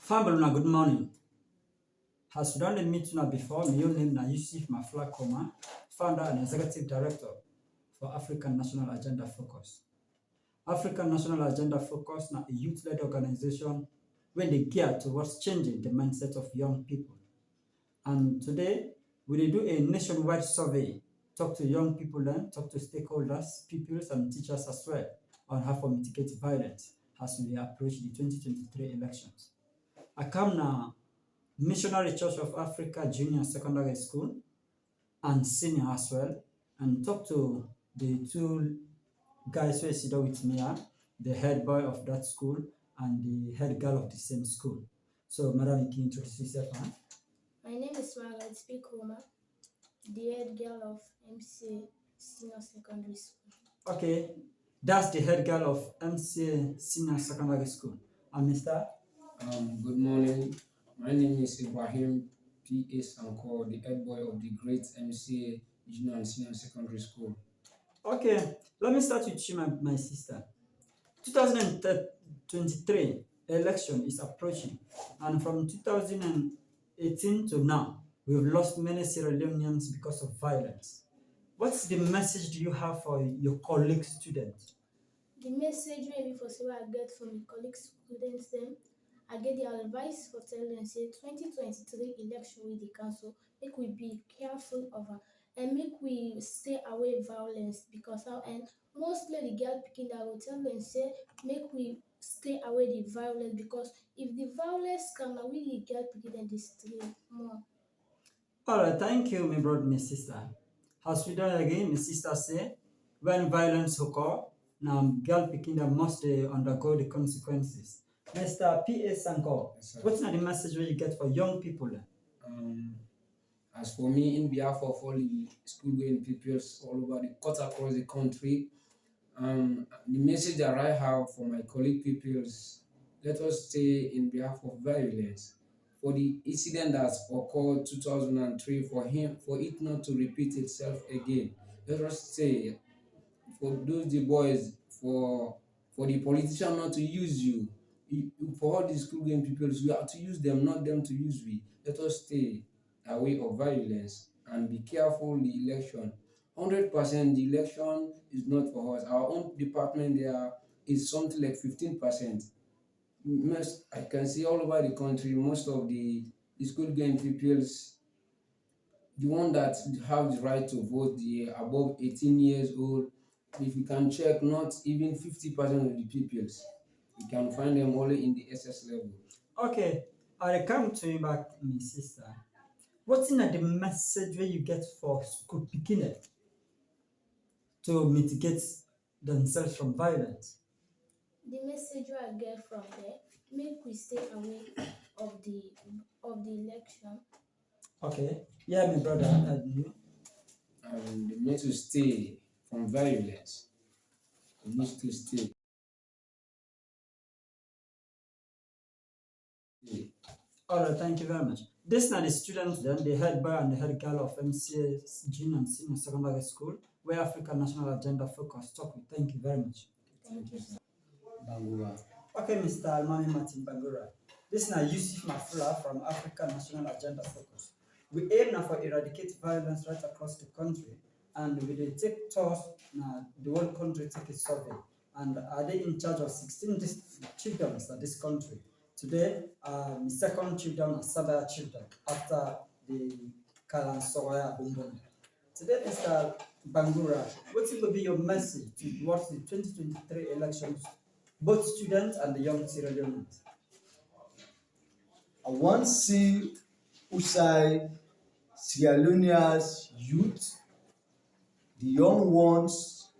Family, good morning. Has you done meet now before? My name na Yusuf Maflakoma, founder and executive director for African National Agenda Focus. African National Agenda Focus na a youth-led organization when they gear towards changing the mindset of young people. And today, we will do a nationwide survey, talk to young people then, talk to stakeholders, pupils, and teachers as well on how to mitigate violence as we approach the 2023 elections. I come now Missionary Church of Africa Junior Secondary School and senior as well, and talk to the two guys who sit with me here, the head boy of that school and the head girl of the same school. So, Madam, you can introduce yourself. Huh? My name is Margaret Spikoma, the head girl of MCA Senior Secondary School. Okay, that's the head girl of MCA Senior Secondary School. And Mr. Good morning. My name is Ibrahim P.A. Sanko, the head boy of the great MCA Junior and Senior Secondary School. Okay, let me start with you, my sister. 2023 election is approaching, and from 2018 to now, we've lost many Sierra Leoneans because of violence. What's the message do you have for your colleague students? The message maybe for say I get from my colleague students them, I get the advice for telling them say 2023 election with the council, make we be careful of her and make we stay away violence because how and mostly the girl picking that will tell them say make we stay away the violence because if the violence come now we the girl picking and the street more. Alright, thank you, my brother, my sister. As we do again, my sister say, when violence occur, now girl picking them must undergo the consequences. Mr. P.A. Sanko, Yes, what's the message you get for young people? As for me, in behalf of all the school-going pupils all over the cut across the country, the message that I have for my colleague pupils, let us stay in behalf of violence. For the incident that occurred 2003, for it not to repeat itself again, let us stay. For those the boys, for the politician not to use you. For all the school-going pupils, we have to use them, not them to use we. Let us stay away of violence and be careful the election. 100% the election is not for us. Our own department there is something like 15%. Most I can see all over the country, most of the school-going pupils, the one that have the right to vote, the above 18 years old, if you can check, not even 50% of the pupils. You can find them only in the SS level. Okay, I come to you back, my sister. What's in the message where you get for school beginners to mitigate themselves from violence? The message I get from there, make we stay away of the election. Okay, yeah, my brother, and you. They need to stay from violence. They need to stay. Alright, thank you very much. This are the students then, the head boy and the head girl of MCA Junior and Senior Secondary School, where African National Agenda Focus talk with. Thank you very much. Thank you, sir. Bangura. Okay, Mr. Almami Martin Bangura. This is Yusuf Mafula from African National Agenda Focus. We aim now for eradicate violence right across the country, and we will take tours now the whole country take a survey. And are they in charge of 16 children in this country? Today, the second children are Sabaya children after the Kalan Soraya Bumbum. Today, Mr. Bangura, what will be your message towards the 2023 elections, both students and the young Sierra Leoneans? I want to see outside Sierra Leone's youth, the young ones,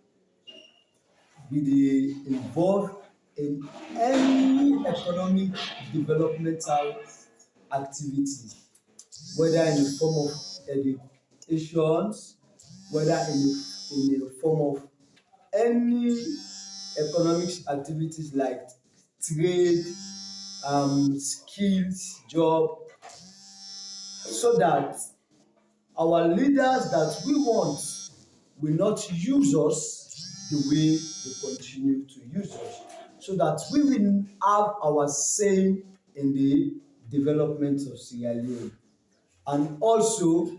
be involved in any economic developmental activities, whether in the form of education, whether in the form of any economic activities like trade, skills, job, so that our leaders that we want will not use us the way they continue to use us, so that we will have our say in the development of Sierra Leone. And also,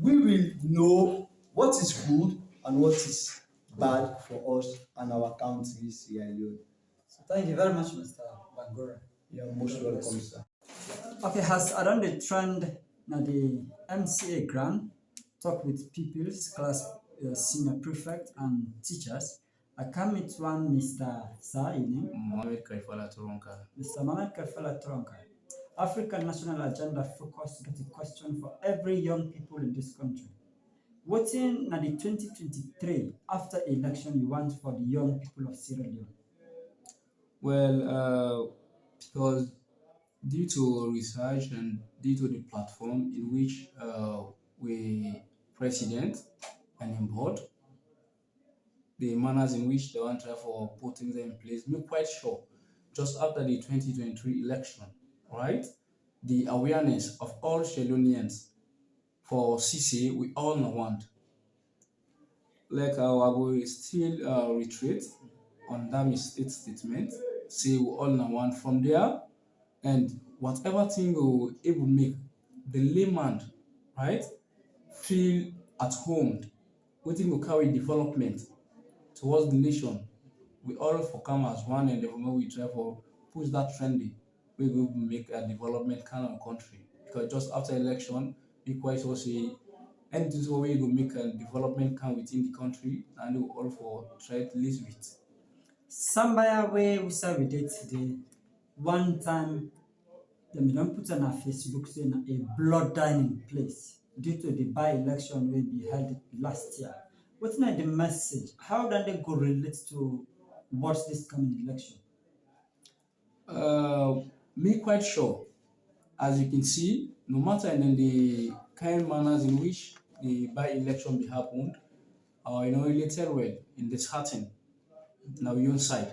we will know what is good and what is bad for us and our country, Sierra Leone. So thank you very much, Mr. Bangura. You're most welcome, sir. Okay, has around the trend na the MCA grant talk with pupils, class senior prefect and teachers. I come with one Mr. Saini, Mohamed Kaifala Turonka. Mr. Mohamed Kafela Tronka. African National Agenda focus got a question for every young people in this country. Voting na the 2023 after election you want for the young people of Sierra Leone. Well, because due to research and due to the platform in which we president and in board, the manners in which they want to try for putting them in place, we're quite sure just after the 2023 election, right? The awareness of all Sierra Leoneans for CCA, we all know want. Like I will still retreat on that mistake statement, say we all know want from there, and whatever thing we able make the layman, right, feel at home, waiting to carry development towards the nation. We all for come as one, and therefore we try for push that trendy. We will make a development kind of country, because just after election, we quite also say anything so we will make a development come within the country, and we all for try to live with. Somebody where we saw with it today, one time them don't put on our Facebook saying a blood dining place due to the by-election will be held last year. What's not the message? How do they go relate to what's this coming election? Me quite sure, as you can see, no matter in the kind manners in which the by-election be happened, related well in disheartening now your side.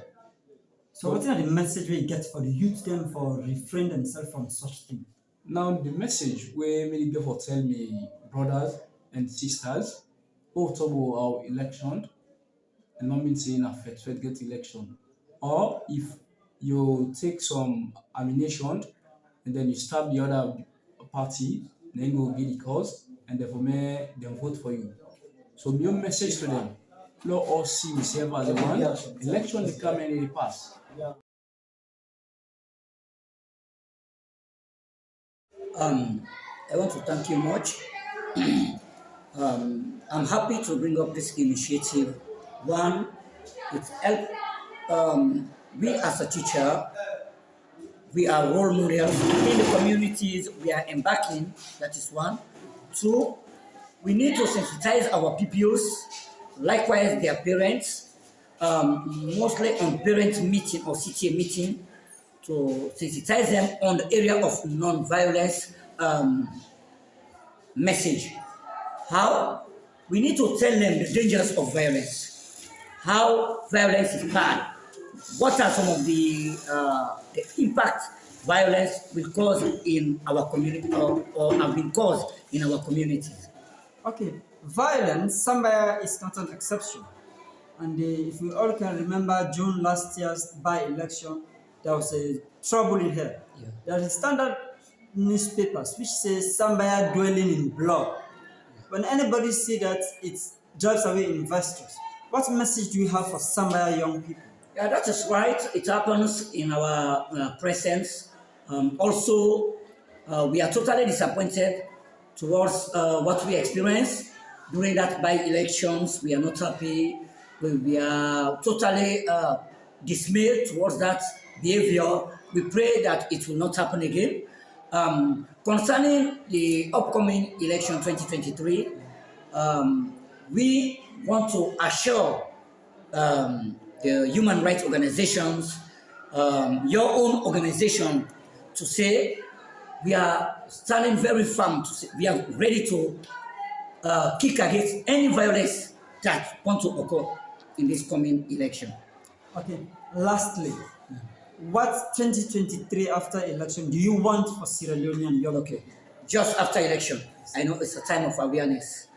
So what's not the message we get for the youth them for refrain themselves from such thing? Now the message where many people tell me brothers and sisters, oh talk about our election and not mean saying a fair get election. Or if you take some ammunition and then you stab the other party, then you go get the cause and therefore may them vote for you. So your message to them, let us see we serve as a one, election they come and they pass. I want to thank you much. I'm happy to bring up this initiative. One, it helps we as a teacher, we are role models in the communities we are embarking. That is one. Two, we need to sensitize our pupils, likewise their parents, mostly on parent meeting or CTA meeting, to sensitize them on the area of non-violence message. How? We need to tell them the dangers of violence, how violence is bad, what are some of the impact violence will cause in our community or have been caused in our communities. Okay, violence somewhere is not an exception. And if we all can remember June last year's by-election, there was a trouble in here. Yeah. There is standard newspapers which says somewhere dwelling in blood. When anybody see that, it drives away investors. What message do you have for somewhere young people? Yeah, that is right. It happens in our presence. Also, we are totally disappointed towards what we experienced during that by-elections. We are not happy. We are totally dismayed towards that behavior. We pray that it will not happen again. Concerning the upcoming election 2023, we want to assure the human rights organizations, your own organization, to say we are standing very firm, to say we are ready to kick against any violence that want to occur in this coming election. Okay, lastly, what 2023 after election do you want for Sierra Leonean young people? Just after election, I know it's a time of awareness.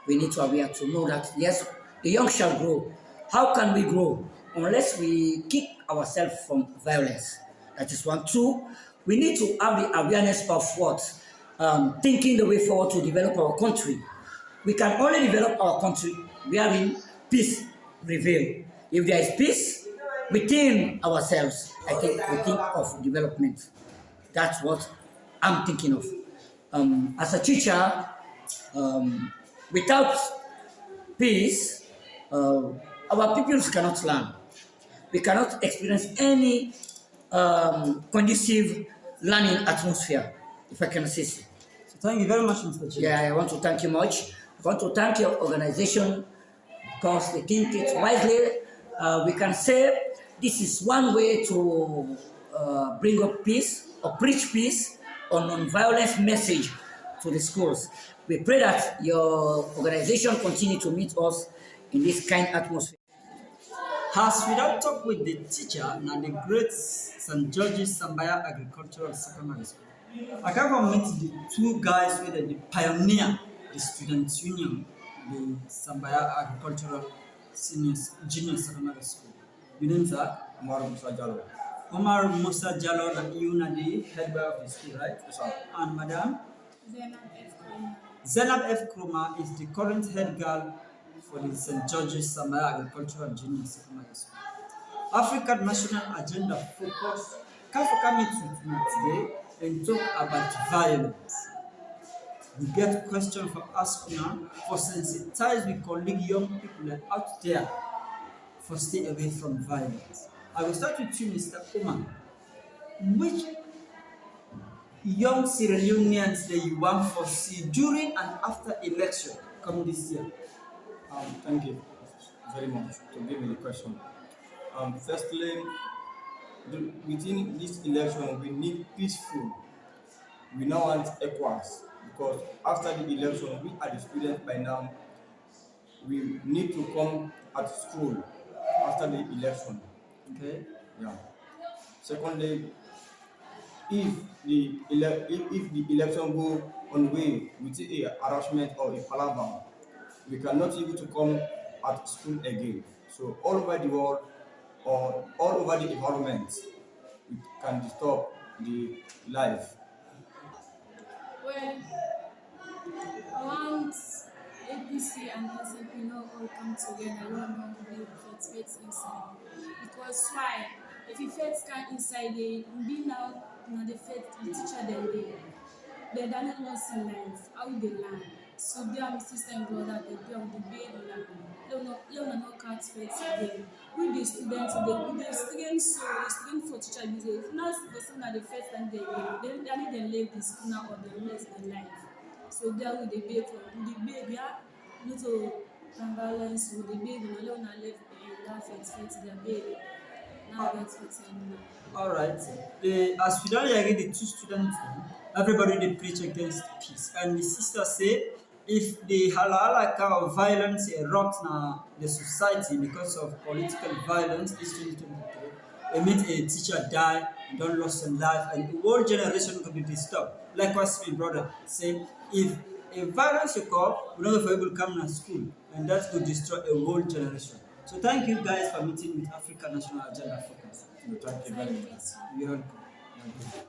We need to aware to know that yes, the young shall grow. How can we grow unless we keep ourselves from violence? That is one. Two, We need to have the awareness of what thinking the way forward to develop our country. We can only develop our country wherein peace prevail. If there is peace within ourselves, I think we think of development. That's what I'm thinking of. As a teacher, without peace, our pupils cannot learn. We cannot experience any conducive learning atmosphere, if I can say so. So thank you very much, Mr. Chief. Yeah, I want to thank you much. I want to thank your organization because they think it wisely. We can say this is one way to bring up peace or preach peace or non-violence message to the schools. We pray that your organization continue to meet us in this kind atmosphere. As we don't talk with the teacher and the great St. George's Sambaya Agricultural Secondary School, I can come meet the two guys with the pioneer, the Students' Union, the Sambaya Agricultural Junior Secondary School. Your name, sir? Omar Musa Jallo. Omar Musa Jallo, you are the head boy of the school, right? Yes, sir. And Madam? Zainab F. Kurma. Zainab F. Kruma is the current head girl for the St. George's Sambaya Agricultural Junior Secondary School. African National Agenda focus can come to today and talk about violence. We get question for us now for sensitize we colleague young people out there for stay away from violence. I will start with you, Mr. Omar. Which young Sierra Leoneans that you want to see during and after election coming this year? Thank you very much to give me the question. Firstly, within this election, we need peaceful. We now want equals because after the election, we are the students by now. We need to come at school after the election. Okay. Yeah. Secondly, if the election go on way with a harassment or a palaver, we cannot able to come at school again. So all over the world or all over the environment, it can disturb the life. Well, I want APC and SNP not all come together. We not build faith inside. Because why? If you faith can inside, they be now the faith the teacher them there. They don't know in life how they learn. So they are my sister and brother. They are the baby learn. Learn not can't faith again. We the students, they students so the student for teacher business. If not the person that the first time they need to leave the school now or they lose their life. So there with the baby, we are little violence with the baby. We learn to live in that faith their baby. Now that's what's anymore. All right. As we don't agree, the two students, everybody they preach against peace, and the sister say, if the halala kind of violence erupt in the society because of political violence, this 2023, it means a teacher die, don't lose some life, and the whole generation could be disturbed. Likewise, my brother say, if a violence occur, we're not able to come to school, and that could destroy a whole generation. So thank you guys for meeting with African National Agenda Focus. Thank you very much. You're welcome.